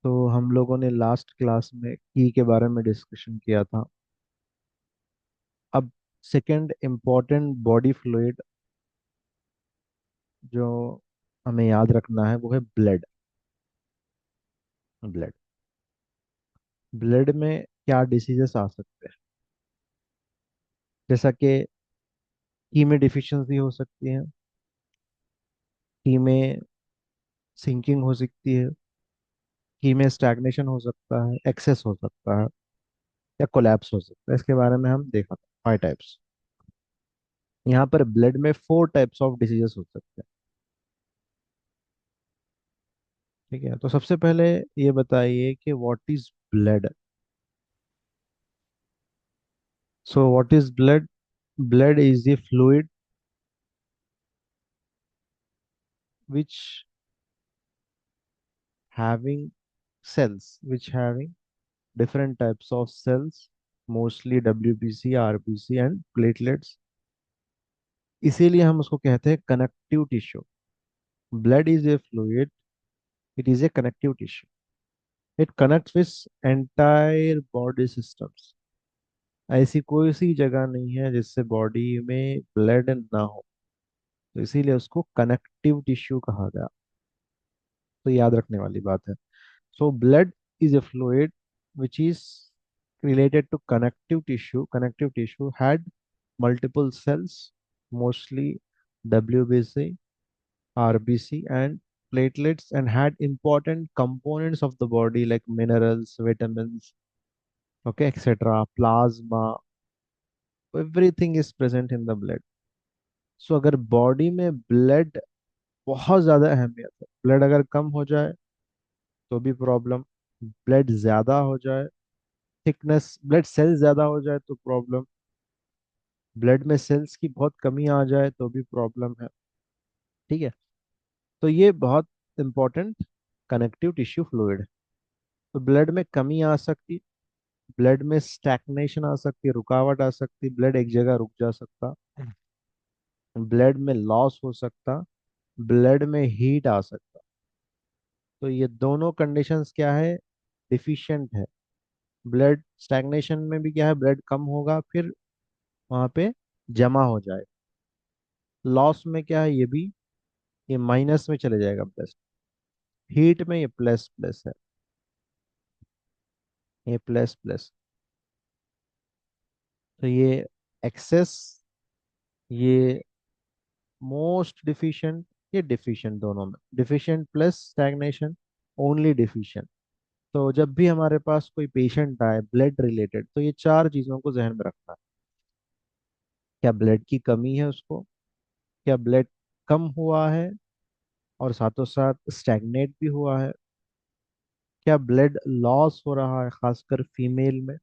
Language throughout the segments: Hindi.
तो हम लोगों ने लास्ट क्लास में की के बारे में डिस्कशन किया था। अब सेकंड इम्पोर्टेंट बॉडी फ्लूइड जो हमें याद रखना है वो है ब्लड। ब्लड ब्लड में क्या डिसीजेस आ सकते हैं, जैसा कि की में डिफिशियंसी हो सकती है, की में सिंकिंग हो सकती है, की में स्टैग्नेशन हो सकता है, एक्सेस हो सकता है या कोलैप्स हो सकता है। इसके बारे में हम देखा था 5 टाइप्स। यहाँ पर ब्लड में 4 टाइप्स ऑफ डिसीजेस हो सकते हैं। ठीक है, तो सबसे पहले ये बताइए कि what is blood. So what is blood? Blood is a fluid which having which having different types of cells, mostly WBC, RBC and platelets। इसीलिए हम उसको कहते हैं connective tissue. Blood is a fluid, it is a connective tissue. It connects with entire body systems. ऐसी कोई सी जगह नहीं है जिससे बॉडी में ब्लड ना हो, तो इसीलिए उसको कनेक्टिव टिश्यू कहा गया। तो याद रखने वाली बात है। So blood is a fluid which is related to connective tissue. Connective tissue had multiple cells, mostly WBC, RBC, and platelets, and had important components of the body like minerals, vitamins, okay, etc. Plasma, everything is present in the blood. So अगर बॉडी में ब्लड बहुत ज़्यादा अहमियत है, ब्लड अगर कम हो जाए तो भी प्रॉब्लम, ब्लड ज़्यादा हो जाए, थिकनेस ब्लड सेल ज्यादा हो जाए तो प्रॉब्लम, ब्लड में सेल्स की बहुत कमी आ जाए तो भी प्रॉब्लम है। ठीक है, तो ये बहुत इंपॉर्टेंट कनेक्टिव टिश्यू फ्लूइड है। तो ब्लड में कमी आ सकती, ब्लड में स्टैग्नेशन आ सकती, रुकावट आ सकती, ब्लड एक जगह रुक जा सकता, ब्लड में लॉस हो सकता, ब्लड में हीट आ सकता। तो ये दोनों कंडीशंस क्या है, डिफिशिएंट है। ब्लड स्टैग्नेशन में भी क्या है, ब्लड कम होगा, फिर वहां पे जमा हो जाए। लॉस में क्या है, ये भी ये माइनस में चले जाएगा प्लस। हीट में ये प्लस प्लस है, ये प्लस प्लस। तो ये एक्सेस, ये मोस्ट डिफिशिएंट, ये डिफिशिएंट, दोनों में deficient plus stagnation, only deficient. तो जब भी हमारे पास कोई पेशेंट आए ब्लड रिलेटेड, तो ये 4 चीजों को जहन में रखना है। क्या ब्लड की कमी है उसको, क्या ब्लड कम हुआ है और साथों साथ स्टैग्नेट भी हुआ है, क्या ब्लड लॉस हो रहा है खासकर फीमेल में,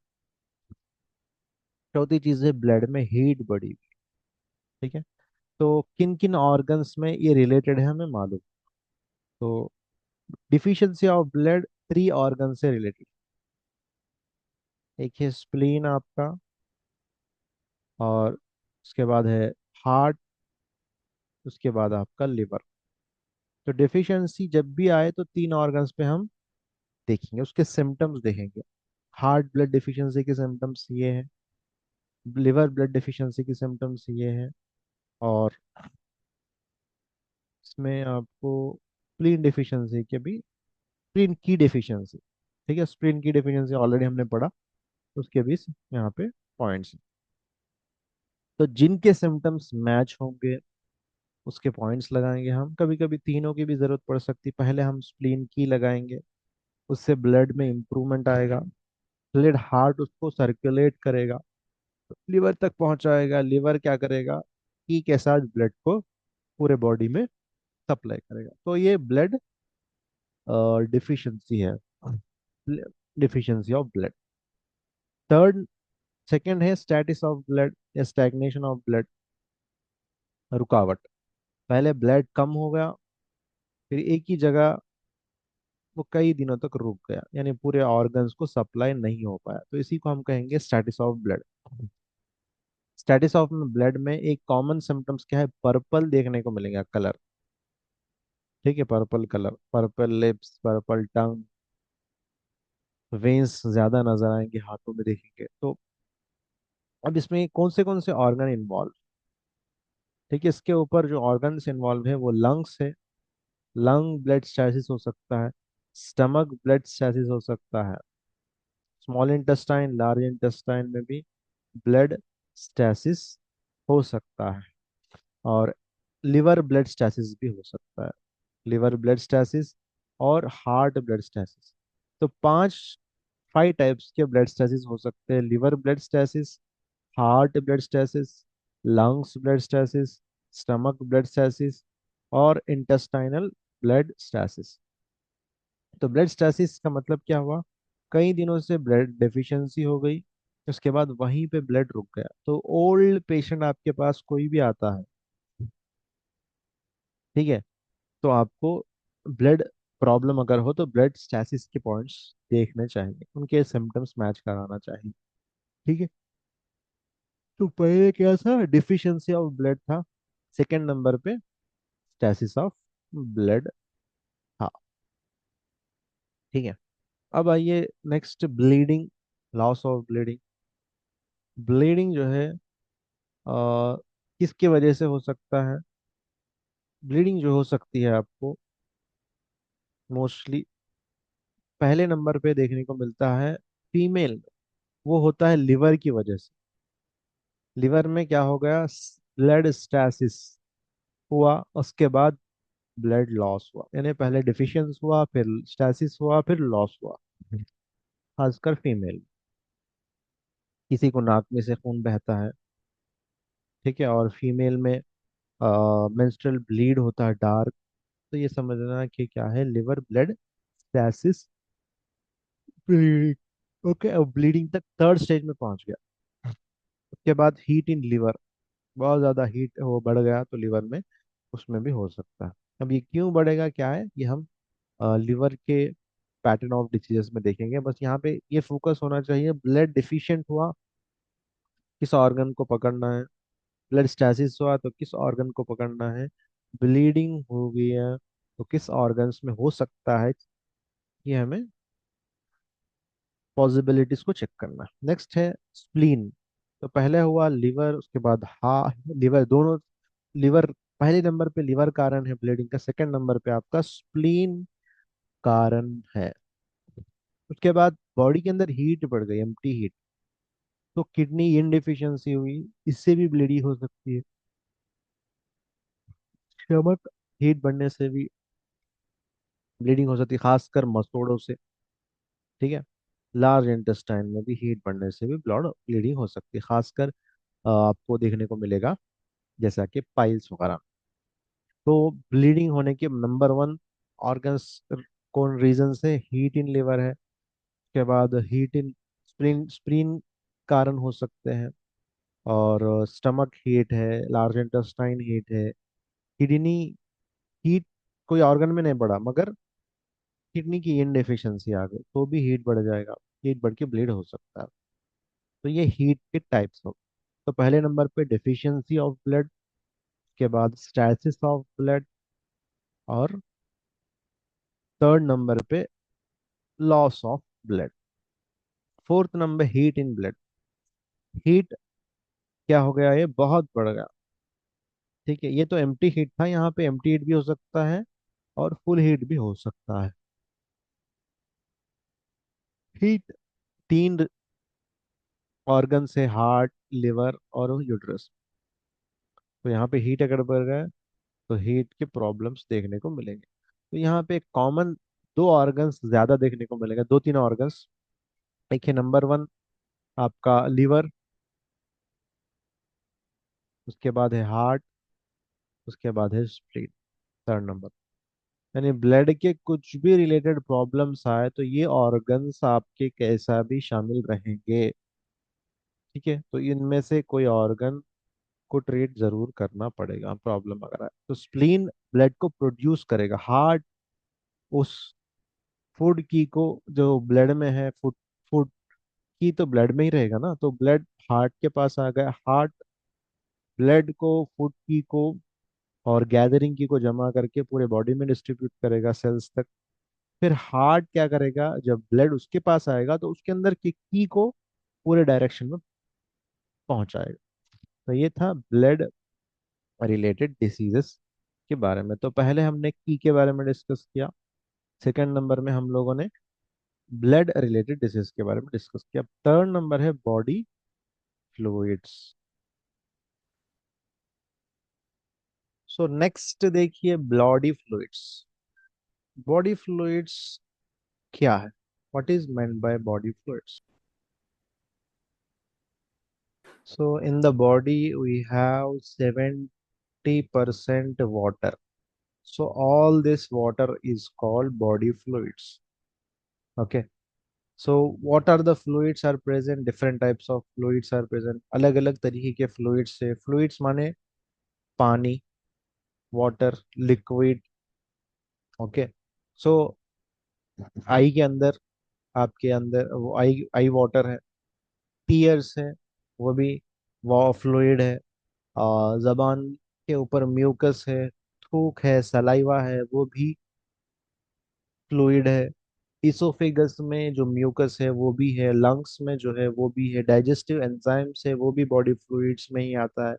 चौथी चीज है ब्लड में हीट बढ़ी हुई। ठीक है, तो किन किन ऑर्गन्स में ये रिलेटेड है हमें मालूम। तो डिफिशियंसी ऑफ ब्लड 3 ऑर्गन से रिलेटेड। एक है स्प्लीन आपका, और उसके बाद है हार्ट, उसके बाद आपका लिवर। तो डिफिशियंसी जब भी आए तो 3 ऑर्गन्स पे हम देखेंगे, उसके सिम्टम्स देखेंगे। हार्ट ब्लड डिफिशियंसी के सिम्टम्स ये हैं, लिवर ब्लड डिफिशियंसी के सिम्टम्स ये हैं, और इसमें आपको स्प्लीन डिफिशियंसी के भी, स्प्लीन की डिफिशियंसी। ठीक है, स्प्लीन की डिफिशियंसी ऑलरेडी हमने पढ़ा, उसके भी यहाँ पे पॉइंट्स हैं। तो जिनके सिम्टम्स मैच होंगे उसके पॉइंट्स लगाएंगे हम। कभी कभी तीनों की भी जरूरत पड़ सकती, पहले हम स्प्लीन की लगाएंगे, उससे ब्लड में इंप्रूवमेंट आएगा, ब्लड हार्ट उसको सर्कुलेट करेगा, लिवर तक पहुंचाएगा, लिवर क्या करेगा, की के साथ ब्लड को पूरे बॉडी में सप्लाई करेगा। तो ये ब्लड डिफिशियंसी है, deficiency of blood. Third, second है स्टैटिस ऑफ ब्लड या स्टैग्नेशन ऑफ ब्लड, रुकावट। पहले ब्लड कम हो गया, फिर एक ही जगह वो कई दिनों तक रुक गया, यानी पूरे ऑर्गन्स को सप्लाई नहीं हो पाया, तो इसी को हम कहेंगे स्टैटिस ऑफ ब्लड। स्टैटिस ऑफ ब्लड में एक कॉमन सिम्टम्स क्या है, पर्पल देखने को मिलेगा कलर। ठीक है, purple colour, purple lips, purple tongue, veins ज्यादा नजर आएंगे हाथों में देखेंगे तो। अब इसमें कौन से ऑर्गन इन्वॉल्व, ठीक है, इसके ऊपर जो ऑर्गन्स इन्वॉल्व है वो लंग्स है। लंग ब्लड स्टैसिस हो सकता है, स्टमक ब्लड स्टैसिस हो सकता है, स्मॉल इंटेस्टाइन लार्ज इंटेस्टाइन में भी ब्लड स्टैसिस हो सकता है, और लिवर ब्लड स्टैसिस भी हो सकता है। लिवर ब्लड स्टैसिस और हार्ट ब्लड स्टैसिस, तो पांच 5 टाइप्स के ब्लड स्टैसिस हो सकते हैं। Liver blood stasis, heart blood stasis, lungs blood stasis, stomach blood stasis और इंटेस्टाइनल ब्लड स्टैसिस। तो ब्लड स्टैसिस का मतलब क्या हुआ, कई दिनों से ब्लड डेफिशिएंसी हो गई, उसके बाद वहीं पे ब्लड रुक गया। तो ओल्ड पेशेंट आपके पास कोई भी आता है, ठीक है, तो आपको ब्लड प्रॉब्लम अगर हो तो ब्लड स्टैसिस के पॉइंट्स देखने चाहिए, उनके सिम्टम्स मैच कराना चाहिए। ठीक है, तो पहले क्या था, डिफिशिएंसी ऑफ ब्लड था, सेकंड नंबर पे स्टैसिस ऑफ ब्लड था। ठीक है, अब आइए next, bleeding, loss of bleeding. Bleeding जो है किसकी वजह से हो सकता है। ब्लीडिंग जो हो सकती है आपको मोस्टली पहले नंबर पे देखने को मिलता है फीमेल में, वो होता है लिवर की वजह से। लिवर में क्या हो गया, ब्लड स्टैसिस हुआ, उसके बाद ब्लड लॉस हुआ, यानी पहले डिफिशियंस हुआ, फिर स्टैसिस हुआ, फिर लॉस हुआ। खासकर फीमेल, किसी को नाक में से खून बहता है, ठीक है, और फीमेल में मेंस्ट्रुअल ब्लीड होता है डार्क, तो ये समझना कि क्या है, liver blood stasis bleeding. Okay, अब ब्लीडिंग तक थर्ड स्टेज में पहुंच गया। उसके बाद हीट इन लिवर, बहुत ज़्यादा हीट वो बढ़ गया तो लिवर में, उसमें भी हो सकता है। अब ये क्यों बढ़ेगा क्या है, ये हम लिवर के पैटर्न ऑफ डिसीजेस में देखेंगे। बस यहाँ पे ये फोकस होना चाहिए, ब्लड डिफिशिएंट हुआ किस ऑर्गन को पकड़ना है, ब्लड स्टैसिस हुआ तो किस ऑर्गन को पकड़ना है, ब्लीडिंग हो गई है तो किस ऑर्गन्स में हो सकता है, ये हमें पॉसिबिलिटीज को चेक करना है। नेक्स्ट है स्प्लीन। तो पहले हुआ लिवर, उसके बाद लिवर दोनों, लिवर पहले नंबर पे लिवर कारण है ब्लीडिंग का, सेकंड नंबर पे आपका स्प्लीन कारण है। उसके बाद बॉडी के अंदर हीट बढ़ गई, एम्प्टी हीट, तो किडनी इनडिफिशियंसी हुई, इससे भी ब्लीडिंग हो सकती है। स्टमक हीट बढ़ने से भी ब्लीडिंग हो सकती है, खासकर मसोड़ों से। ठीक है, लार्ज इंटेस्टाइन में भी हीट बढ़ने से भी ब्लड ब्लीडिंग हो सकती है, खासकर आपको देखने को मिलेगा जैसा कि पाइल्स वगैरह। तो ब्लीडिंग होने के नंबर वन ऑर्गन्स कौन रीजन से, हीट इन लिवर है, उसके बाद हीट इन स्प्रीन, स्प्रीन कारण हो सकते हैं, और स्टमक हीट है, लार्ज इंटेस्टाइन हीट है, किडनी हीट कोई ऑर्गन में नहीं बढ़ा मगर किडनी की इनडेफिशिएंसी आ गई तो भी हीट बढ़ जाएगा, हीट बढ़ के ब्लीड हो सकता है। तो ये हीट के टाइप्स हो। तो पहले नंबर पे डिफिशियंसी ऑफ ब्लड, के बाद स्टैसिस ऑफ ब्लड, और थर्ड नंबर पे loss of blood. Fourth number heat in blood. Heat क्या हो गया, ये बहुत बढ़ गया। ठीक है, ये तो एम्प्टी हीट था, यहाँ पे एम्प्टी हीट भी हो सकता है और फुल हीट भी हो सकता है। हीट तीन ऑर्गन से, हार्ट, लिवर और यूट्रस, तो यहाँ पे हीट अगर बढ़ गया तो हीट के प्रॉब्लम्स देखने को मिलेंगे। तो यहाँ पे कॉमन दो ऑर्गन्स ज्यादा देखने को मिलेगा, दो तीन ऑर्गन्स। एक है नंबर वन आपका लिवर, उसके बाद है हार्ट, उसके बाद है स्प्लीन, थर्ड नंबर। यानी ब्लड के कुछ भी रिलेटेड प्रॉब्लम्स आए तो ये ऑर्गन्स आपके कैसा भी शामिल रहेंगे। ठीक है, तो इनमें से कोई ऑर्गन को ट्रीट जरूर करना पड़ेगा, प्रॉब्लम अगर आए तो। स्प्लीन ब्लड को प्रोड्यूस करेगा, हार्ट उस फूड की को जो ब्लड में है, फूड फूड की तो ब्लड में ही रहेगा ना, तो ब्लड हार्ट के पास आ गया, हार्ट ब्लड को, फूड की को और गैदरिंग की को जमा करके पूरे बॉडी में डिस्ट्रीब्यूट करेगा सेल्स तक। फिर हार्ट क्या करेगा, जब ब्लड उसके पास आएगा तो उसके अंदर की की को पूरे डायरेक्शन में पहुंचाएगा। तो ये था ब्लड रिलेटेड डिसीजेस के बारे में। तो पहले हमने की के बारे में डिस्कस किया, सेकंड नंबर में हम लोगों ने ब्लड रिलेटेड डिसीज के बारे में डिस्कस किया। थर्ड नंबर है बॉडी फ्लूइड्स। सो नेक्स्ट देखिए बॉडी फ्लूइड्स। बॉडी फ्लूइड्स क्या है, what is meant by body fluids? So in the body we have 70% water. So all this water is called body fluids. Okay. So what are the fluids are present? Different types of fluids are present. अलग अलग तरीके के fluids से, fluids माने पानी, water, liquid. Okay. So आई के अंदर, आपके अंदर वो आई आई वाटर है, टीयर्स है, वो भी वो फ्लूइड है। जबान के ऊपर म्यूकस है, थूक है, सलाइवा है, वो भी फ्लूइड है। इसोफेगस में जो म्यूकस है वो भी है, लंग्स में जो है वो भी है, डाइजेस्टिव एंजाइम्स है वो भी बॉडी फ्लूइड्स में ही आता है,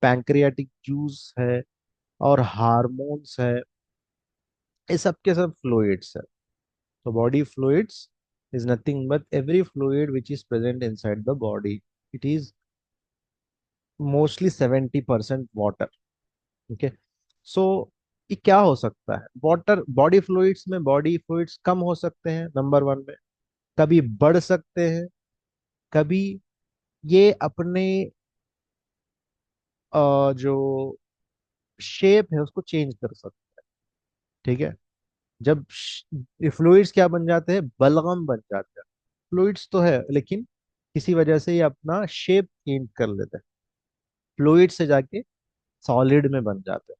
पैंक्रियाटिक जूस है, और हार्मोन्स है, ये सब के सब फ्लूइड्स है। तो body fluids is nothing but every fluid which is present inside the body. It is mostly 70% water. Okay. So ये क्या हो सकता है? वाटर बॉडी फ्लूइड्स में, बॉडी फ्लूइड्स कम हो सकते हैं नंबर वन में, कभी बढ़ सकते हैं, कभी ये अपने जो शेप है उसको चेंज कर सकते हैं। ठीक है। जब फ्लूइड्स क्या बन जाते हैं, बलगम बन जाते हैं। फ्लूइड्स तो है लेकिन किसी वजह से ये अपना शेप चेंज कर लेते हैं, फ्लूइड से जाके सॉलिड में बन जाते हैं।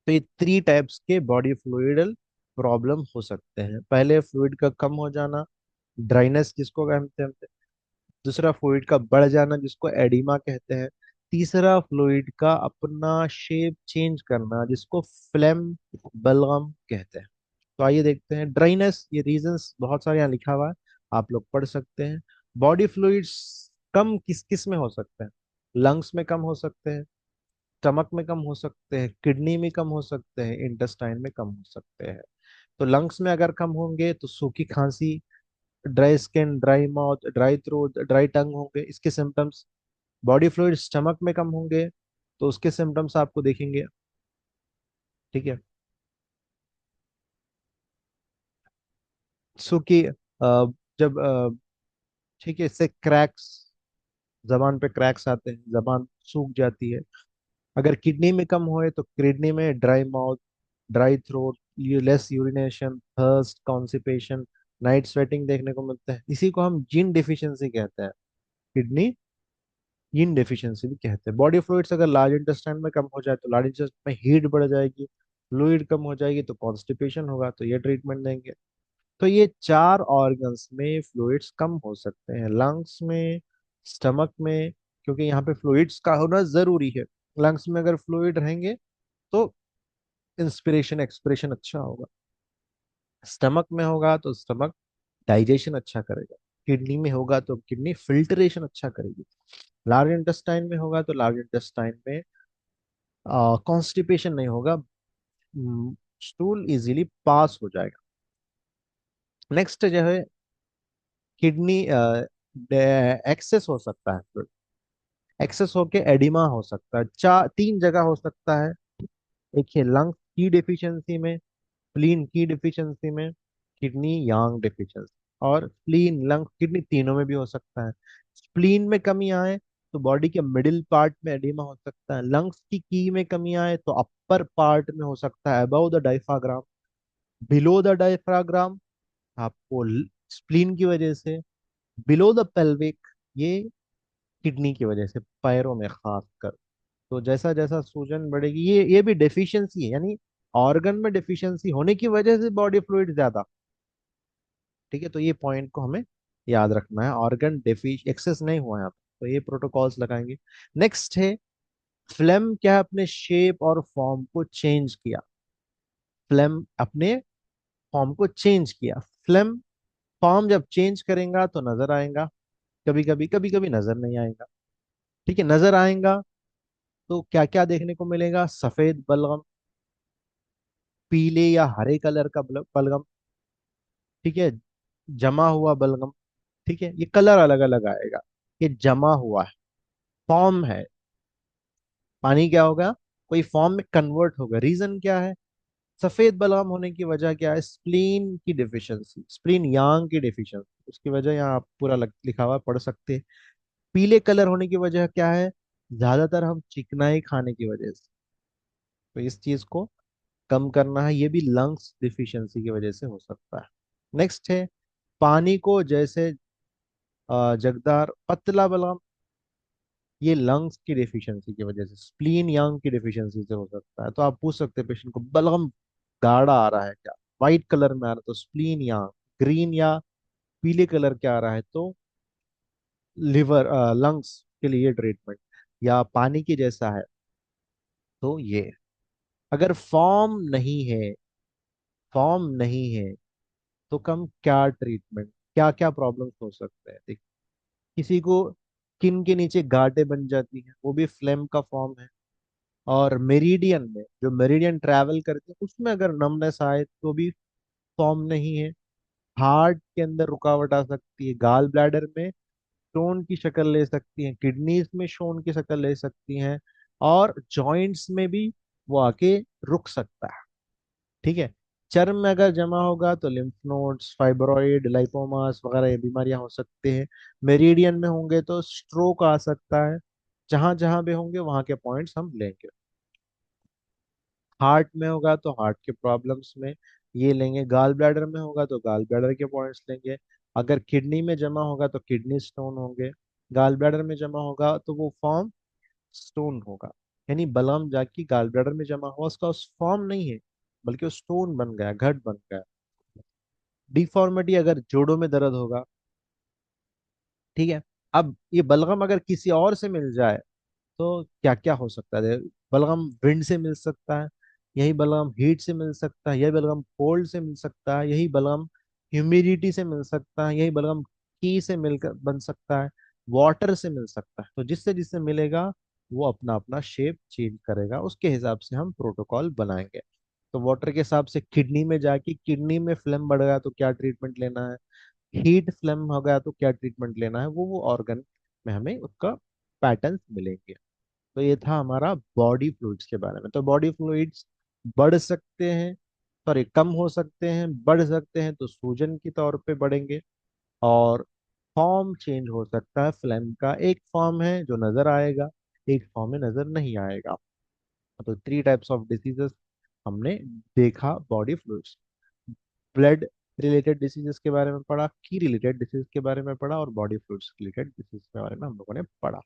तो ये थ्री टाइप्स के बॉडी फ्लूइडल प्रॉब्लम हो सकते हैं। पहले फ्लूइड का कम हो जाना, ड्राइनेस जिसको कहते हैं, दूसरा फ्लूइड का बढ़ जाना जिसको एडिमा कहते हैं, तीसरा फ्लूइड का अपना शेप चेंज करना जिसको फ्लेम बलगम कहते हैं। तो आइए देखते हैं ड्राइनेस, ये रीजंस बहुत सारे यहाँ लिखा हुआ है, आप लोग पढ़ सकते हैं। बॉडी फ्लूइड्स कम किस किस में हो सकते हैं? लंग्स में कम हो सकते हैं, स्टमक में कम हो सकते हैं, किडनी में कम हो सकते हैं, इंटेस्टाइन में कम हो सकते हैं। तो लंग्स में अगर कम होंगे तो सूखी खांसी, dry skin, dry mouth, dry throat, dry tongue होंगे, इसके सिम्टम्स। बॉडी फ्लूइड स्टमक में कम होंगे तो उसके सिम्टम्स आपको देखेंगे। ठीक है। सूखी जब ठीक है, इससे क्रैक्स, जबान पे क्रैक्स आते हैं, जबान सूख जाती है। अगर किडनी में कम होए तो किडनी में dry mouth, dry throat, less urination, thirst, constipation, night sweating देखने को मिलता है। इसी को हम जिन डिफिशियंसी कहते हैं, किडनी यिन डेफिशिएंसी भी कहते हैं। बॉडी फ्लूइड्स अगर लार्ज इंटेस्टाइन में कम हो जाए तो लार्ज इंटेस्टाइन में हीट बढ़ जाएगी, फ्लूइड कम हो जाएगी तो कॉन्स्टिपेशन होगा, तो ये ट्रीटमेंट देंगे। तो ये चार ऑर्गन्स में फ्लूइड्स कम हो सकते हैं, लंग्स में, स्टमक में, क्योंकि यहाँ पे फ्लूइड्स का होना जरूरी है। लंग्स में अगर फ्लूइड रहेंगे तो इंस्पिरेशन एक्सपिरेशन अच्छा होगा, स्टमक में होगा तो स्टमक डाइजेशन अच्छा करेगा, किडनी में होगा तो किडनी फिल्टरेशन अच्छा करेगी, लार्ज इंटेस्टाइन में होगा तो लार्ज इंटेस्टाइन में कॉन्स्टिपेशन नहीं होगा, स्टूल इजीली पास हो जाएगा। नेक्स्ट जो है किडनी एक्सेस हो सकता है, एक्सेस होके एडिमा हो सकता है, चार तीन जगह हो सकता है। एक है लंग की डिफिशियंसी में, स्प्लीन की डिफिशियंसी में, किडनी यांग डिफिशियंसी। और स्प्लीन, लंग, किडनी तीनों में भी हो सकता है। स्प्लीन में कमी आए तो बॉडी के मिडिल पार्ट में एडिमा हो सकता है, लंग्स की में कमी आए तो अपर पार्ट में हो सकता है, above the diaphragm, below the diaphragm आपको स्प्लीन की वजह से, बिलो द पेल्विक ये किडनी की वजह से, पैरों में खास कर। तो जैसा जैसा सूजन बढ़ेगी, ये भी डेफिशिएंसी है, यानी ऑर्गन में डेफिशिएंसी होने की वजह से बॉडी फ्लूइड ज्यादा। ठीक है, तो ये पॉइंट को हमें याद रखना है, ऑर्गन डेफिश एक्सेस नहीं हुआ है यहाँ पे, तो ये प्रोटोकॉल्स लगाएंगे। नेक्स्ट है फ्लेम, क्या है, अपने शेप और फॉर्म को चेंज किया। फ्लेम अपने फॉर्म को चेंज किया। फ्लेम फॉर्म जब चेंज करेगा तो नजर आएगा, कभी कभी नजर नहीं आएगा। ठीक है, नजर आएगा तो क्या क्या देखने को मिलेगा? सफेद बलगम, पीले या हरे कलर का बलगम, ठीक है, जमा हुआ बलगम। ठीक है, ये कलर अलग अलग आएगा। ये जमा हुआ है, फॉर्म है। पानी क्या होगा? कोई फॉर्म में कन्वर्ट होगा। रीजन क्या है? सफेद बलगम होने की वजह क्या है? स्प्लीन की डिफिशियंसी, स्प्लीन यांग की डिफिशियंसी, उसकी वजह यहाँ आप पूरा लिखा हुआ पढ़ सकते हैं। पीले कलर होने की वजह क्या है? ज्यादातर हम चिकनाई खाने की वजह से। तो इस चीज को कम करना है, ये भी लंग्स डिफिशियंसी की वजह से हो सकता है। नेक्स्ट है पानी को जैसे जगदार पतला बलगम, ये लंग्स की डिफिशियंसी की वजह से, स्प्लीन यांग की डिफिशियंसी से हो सकता है। तो आप पूछ सकते हैं पेशेंट को, बलगम गाढ़ा आ रहा है क्या, व्हाइट कलर में आ रहा है तो स्प्लीन यांग, ग्रीन या पीले कलर क्या आ रहा है तो लिवर, लंग्स के लिए ट्रीटमेंट, या पानी की जैसा है तो ये। अगर फॉर्म नहीं है तो कम क्या ट्रीटमेंट, क्या क्या प्रॉब्लम्स हो सकते हैं? देखिए, किसी को स्किन के नीचे गांठें बन जाती हैं, वो भी फ्लेम का फॉर्म है। और मेरिडियन में, जो मेरिडियन ट्रैवल करते हैं उसमें अगर नमनेस आए तो भी फॉर्म नहीं है। हार्ट के अंदर रुकावट आ सकती है, गाल ब्लैडर में स्टोन की शक्ल ले सकती हैं, किडनीज में स्टोन की शक्ल ले सकती हैं, और जॉइंट्स में भी वो आके रुक सकता है। ठीक है, चर्म में अगर जमा होगा तो लिम्फ नोड्स, फाइब्रॉइड, लाइपोमास वगैरह ये बीमारियां हो सकते हैं। मेरिडियन में होंगे तो स्ट्रोक आ सकता है। जहां जहां भी होंगे वहां के पॉइंट्स हम लेंगे। हार्ट में होगा तो हार्ट के प्रॉब्लम्स में ये लेंगे, गाल ब्लैडर में होगा तो गाल ब्लैडर के पॉइंट्स लेंगे। अगर किडनी में जमा होगा तो किडनी स्टोन होंगे। गाल ब्लैडर में जमा होगा तो वो फॉर्म स्टोन होगा। यानी बलगम जाके गाल ब्लैडर में जमा हुआ, उसका उस फॉर्म नहीं है, बल्कि वो स्टोन बन गया, घट बन गया। डिफॉर्मिटी अगर जोड़ों में दर्द होगा। ठीक है, अब ये बलगम अगर किसी और से मिल जाए तो क्या क्या हो सकता है? बलगम विंड से मिल सकता है, यही बलगम हीट से मिल सकता है, यही बलगम कोल्ड से मिल सकता है, यही बलगम ह्यूमिडिटी से मिल सकता है, यही बलगम की से मिलकर बन सकता है, वाटर से मिल सकता है। तो जिससे जिससे मिलेगा वो अपना अपना शेप चेंज करेगा, उसके हिसाब से हम प्रोटोकॉल बनाएंगे। तो वाटर के हिसाब से किडनी में जाके किडनी में फ्लेम बढ़ गया तो क्या ट्रीटमेंट लेना है, हीट फ्लेम हो गया तो क्या ट्रीटमेंट लेना है, वो ऑर्गन में हमें उसका पैटर्न मिलेंगे। तो ये था हमारा बॉडी फ्लूइड्स के बारे में। तो बॉडी फ्लूइड्स बढ़ सकते हैं, सॉरी कम हो सकते हैं, बढ़ सकते हैं तो सूजन के तौर पे बढ़ेंगे, और फॉर्म चेंज हो सकता है। फ्लैम का एक फॉर्म है जो नजर आएगा, एक फॉर्म में नजर नहीं आएगा। तो 3 टाइप्स ऑफ डिसीजेस हमने देखा body fluids. Blood related diseases के बारे में पढ़ा, की रिलेटेड डिसीज के बारे में पढ़ा, और बॉडी फ्लूइड्स रिलेटेड डिसीज के बारे में हम लोगों ने पढ़ा।